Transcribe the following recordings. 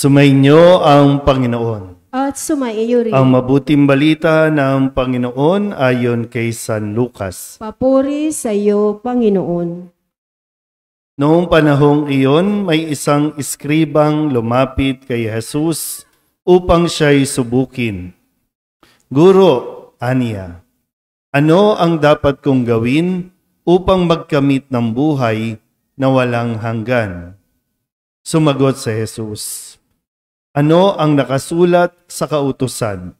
Sumainyo ang Panginoon. At sumaiyo rin. Ang mabuting balita ng Panginoon ayon kay San Lucas. Papuri sa iyo, Panginoon. Noong panahong iyon, may isang iskribang lumapit kay Jesus upang siya'y subukin. Guro, aniya, ano ang dapat kong gawin upang magkamit ng buhay na walang hanggan? Sumagot si Jesus, ano ang nakasulat sa kautusan?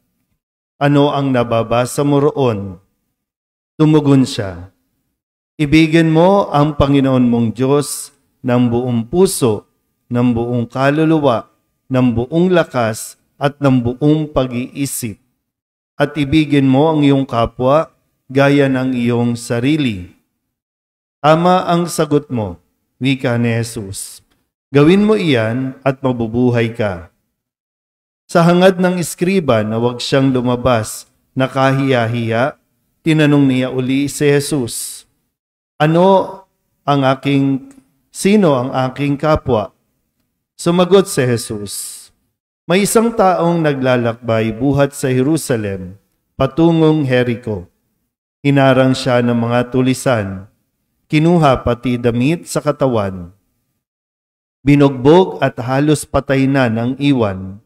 Ano ang nababasa mo roon? Tumugon siya, ibigin mo ang Panginoon mong Diyos ng buong puso, ng buong kaluluwa, ng buong lakas, at ng buong pag-iisip. At ibigin mo ang iyong kapwa gaya ng iyong sarili. Ama ang sagot mo, wika ni Jesus. Gawin mo iyan at mabubuhay ka. Sa hangad ng iskriba na huwag siyang lumabas na kahiya-hiya, tinanong niya uli si Jesus, sino ang aking kapwa? Sumagot si Jesus, may isang taong naglalakbay buhat sa Jerusalem, patungong Jericho. Hinarang siya ng mga tulisan, kinuha pati damit sa katawan. Binugbog at halos patay na ng iwan.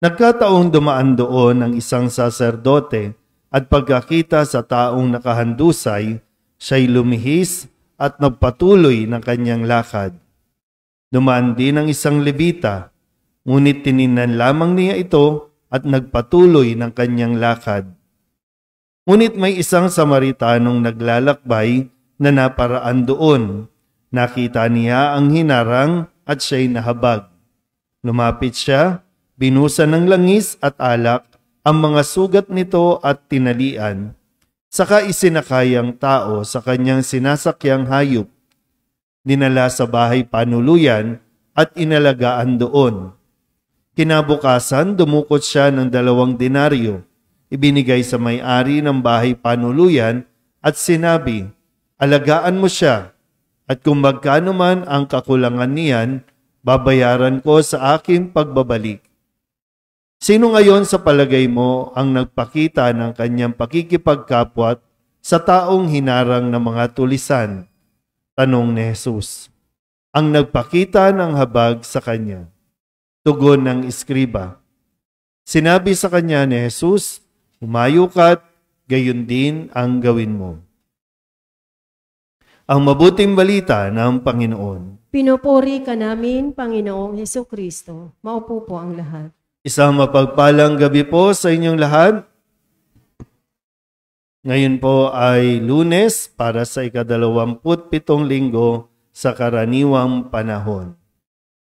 Nagkataong dumaan doon ang isang saserdote at pagkakita sa taong nakahandusay, siya'y lumihis at nagpatuloy ng kanyang lakad. Dumaan din ang isang Levita, ngunit tininan lamang niya ito at nagpatuloy ng kanyang lakad. Ngunit may isang Samaritanong naglalakbay na naparaan doon. Nakita niya ang hinarang at siya'y nahabag. Lumapit siya, binusan ng langis at alak ang mga sugat nito at tinalian. Saka isinakay ang tao sa kanyang sinasakyang hayop. Dinala sa bahay panuluyan at inalagaan doon. Kinabukasan, dumukot siya ng 2 denaryo. Ibinigay sa may-ari ng bahay panuluyan at sinabi, alagaan mo siya at kung magkano man ang kakulangan niyan, babayaran ko sa aking pagbabalik. Sino ngayon sa palagay mo ang nagpakita ng kanyang pakikipagkapwat sa taong hinarang ng mga tulisan? Tanong ni Jesus. Ang nagpakita ng habag sa kanya. Tugon ng iskriba. Sinabi sa kanya ni Jesus, humayo ka't gayon din ang gawin mo. Ang mabuting balita ng Panginoon. Pinupuri ka namin, Panginoong Hesukristo. Maupo po ang lahat. Isang mapagpalang gabi po sa inyong lahat. Ngayon po ay Lunes para sa ika-27 linggo sa karaniwang panahon.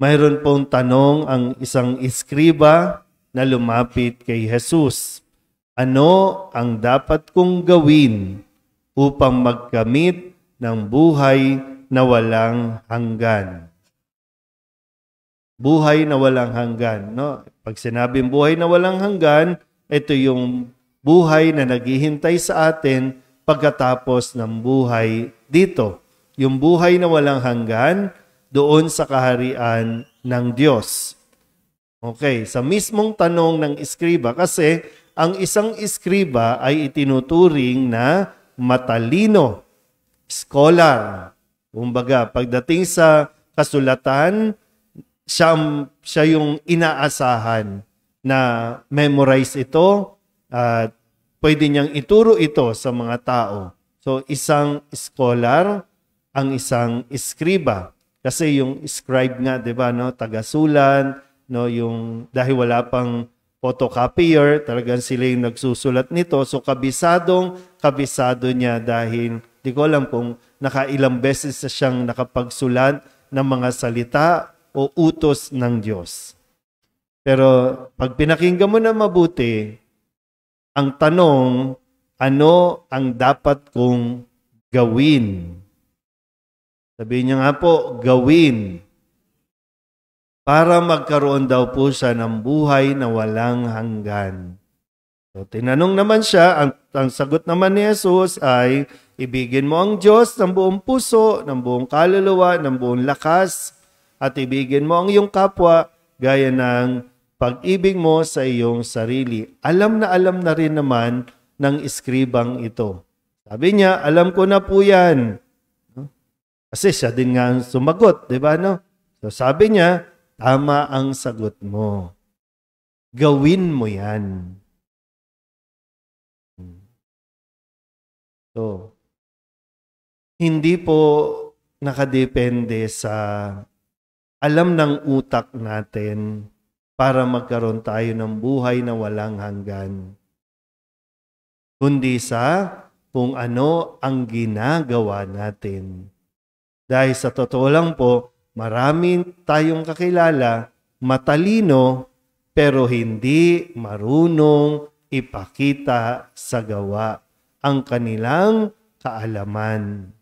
Mayroon pong tanong ang isang iskriba na lumapit kay Jesus. Ano ang dapat kong gawin upang magkamit ng buhay na walang hanggan? Buhay na walang hanggan, no? Pag sinabing buhay na walang hanggan, ito yung buhay na naghihintay sa atin pagkatapos ng buhay dito. Yung buhay na walang hanggan doon sa kaharian ng Diyos. Okay, sa mismong tanong ng iskriba, kasi ang isang iskriba ay itinuturing na matalino, scholar. Kumbaga, pagdating sa kasulatan, siya yung inaasahan na memorize ito at pwede niyang ituro ito sa mga tao. So, isang scholar, ang isang iskriba. Kasi yung scribe nga, di ba, no, tagasulan, no, yung dahil wala pang photocopier, talagang sila yung nagsusulat nito. So, kabisado niya dahil di ko alam kung nakailang beses na siyang nakapagsulat ng mga salita o utos ng Diyos. Pero pag pinakinggan mo na mabuti, ang tanong, ano ang dapat kong gawin? Sabihin niya nga po, gawin. Para magkaroon daw po siya ng buhay na walang hanggan. So, tinanong naman siya, ang sagot naman ni Jesus ay, ibigin mo ang Diyos ng buong puso, ng buong kaluluwa, ng buong lakas, at ibigin mo ang iyong kapwa gaya ng pag-ibig mo sa iyong sarili. Alam na rin naman ng eskribang ito. Sabi niya, alam ko na po yan. Kasi siya din nga ang sumagot, di ba? No? So sabi niya, tama ang sagot mo. Gawin mo yan. So, hindi po nakadepende sa alam ng utak natin para magkaroon tayo ng buhay na walang hanggan. Kundi sa kung ano ang ginagawa natin. Dahil sa totoo lang po, marami tayong kakilala, matalino, pero hindi marunong ipakita sa gawa ang kanilang kaalaman.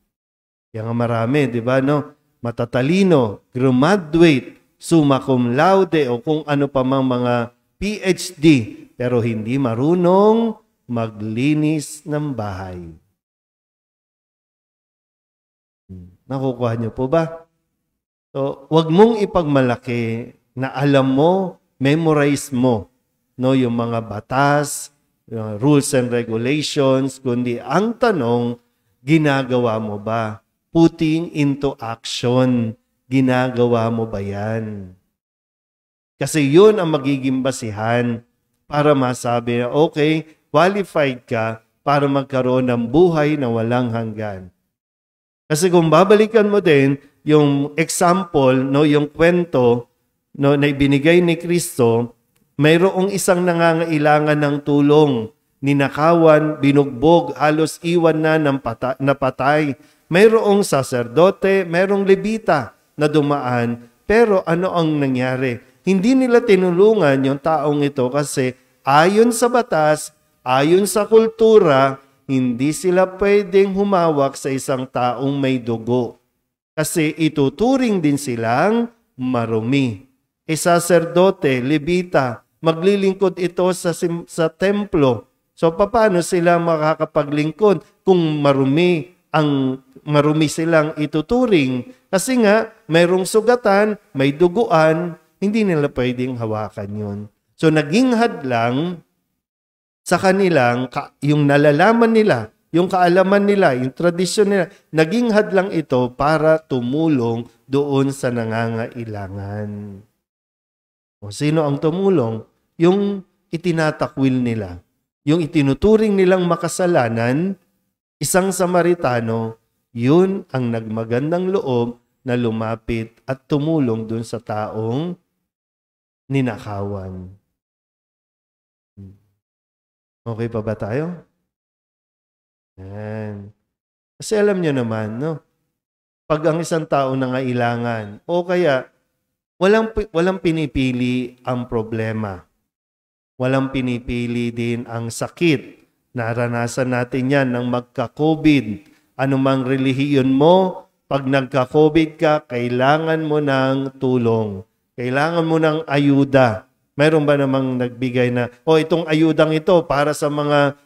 Yang marami, di ba, no? Matatalino, graduate, summa cum laude, o kung ano pa mang mga PhD, pero hindi marunong maglinis ng bahay. Nakukuha niyo po ba? So, wag mong ipagmalaki na alam mo, memorize mo, no, yung mga batas, rules and regulations, kundi ang tanong, ginagawa mo ba? Putting into action, ginagawa mo ba yan? Kasi yun ang magiging basihan para masabi na, okay, qualified ka para magkaroon ng buhay na walang hanggan. Kasi kung babalikan mo din yung example, no, yung kwento, no, na ibinigay ni Kristo, mayroong isang nangangailangan ng tulong, ninakawan, binugbog, halos iwan na ng napatay. Mayroong saserdote, mayroong lebita na dumaan, pero ano ang nangyari? Hindi nila tinulungan yung taong ito kasi ayon sa batas, ayon sa kultura, hindi sila pwedeng humawak sa isang taong may dugo. Kasi ituturing din silang marumi. Saserdote, lebita, maglilingkod ito sa templo. So paano sila makakapaglingkod kung marumi silang ituturing? Kasi nga, mayroong sugatan, may duguan, hindi nila pwedeng hawakan yun. So naging hadlang sa kanilang, yung nalalaman nila, yung kaalaman nila, yung tradisyon nila, naging hadlang ito para tumulong doon sa nangangailangan. O sino ang tumulong? Yung itinatakwil nila. Yung itinuturing nilang makasalanan, isang Samaritano, yun ang nagmagandang loob na lumapit at tumulong doon sa taong ninakawan. Okay pa ba tayo? Yan. Kasi alam nyo naman, no? Pag ang isang tao nangailangan, o kaya walang pinipili ang problema. Walang pinipili din ang sakit. Naranasan natin yan ng magka-COVID. Anumang relihiyon mo, pag nagka-COVID ka, kailangan mo ng tulong. Kailangan mo ng ayuda. Mayroon ba namang nagbigay na, itong ayudang ito para sa mga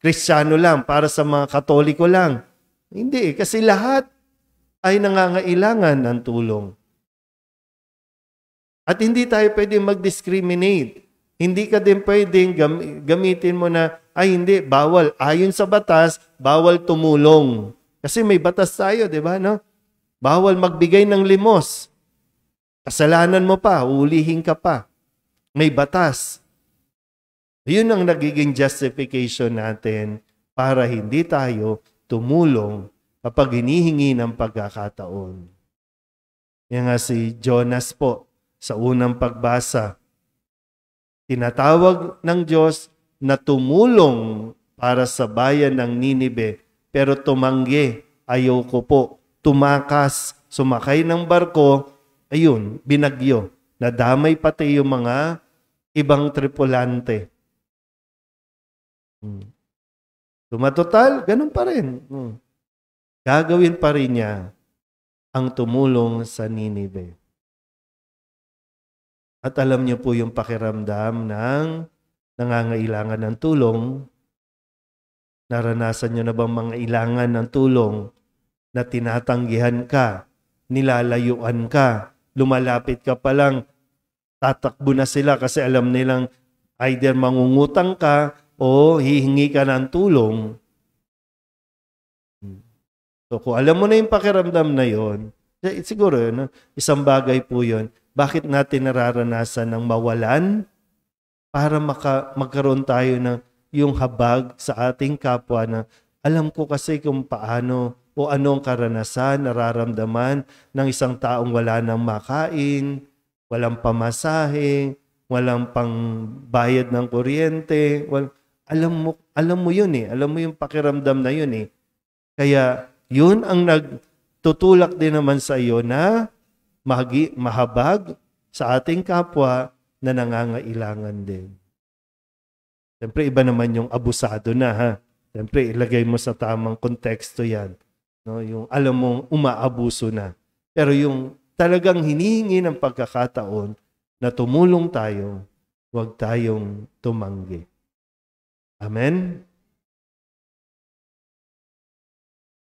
Kristiyano lang, para sa mga Katoliko lang? Hindi, kasi lahat ay nangangailangan ng tulong. At hindi tayo pwedeng mag-discriminate. Hindi ka din pwedeng gamitin mo na, hindi, bawal. Ayon sa batas, bawal tumulong. Kasi may batas tayo, di ba? No? Bawal magbigay ng limos. Kasalanan mo pa, ulihin ka pa. May batas. Yun ang nagiging justification natin para hindi tayo tumulong kapag hinihingi ng pagkakataon. Yan nga si Jonas po sa unang pagbasa. Tinatawag ng Diyos na tumulong para sa bayan ng Ninibe, pero tumanggi, ayoko po. Tumakas, sumakay ng barko, ayun, binagyo. Nadamay pati yung mga ibang tripulante. Tumatotal, ganun pa rin. Gagawin pa rin niya ang tumulong sa Ninibe. At alam niyo po yung pakiramdam ng nangangailangan ng tulong. Naranasan niyo na bang mangailangan ng tulong na tinatanggihan ka, nilalayuan ka, lumalapit ka pa lang, tatakbo na sila kasi alam nilang either mangungutang ka o hihingi ka ng tulong. So kung alam mo na yung pakiramdam na yon, siguro yun, isang bagay po yun. Bakit natin nararanasan ng mawalan? Para magkaroon tayo ng yung habag sa ating kapwa na alam ko kasi kung paano o anong karanasan, nararamdaman ng isang taong wala nang makain, walang pamasahe, walang pangbayad ng kuryente. Alam mo yun eh. Alam mo yung pakiramdam na yun eh. Kaya yun ang nagtutulak din naman sa iyo na mahabag sa ating kapwa na nangangailangan din. Siyempre, iba naman yung abusado na, ha? Siyempre, ilagay mo sa tamang konteksto yan. No? Yung alam mong umaabuso na. Pero yung talagang hinihingi ng pagkakataon na tumulong tayo, huwag tayong tumanggi. Amen?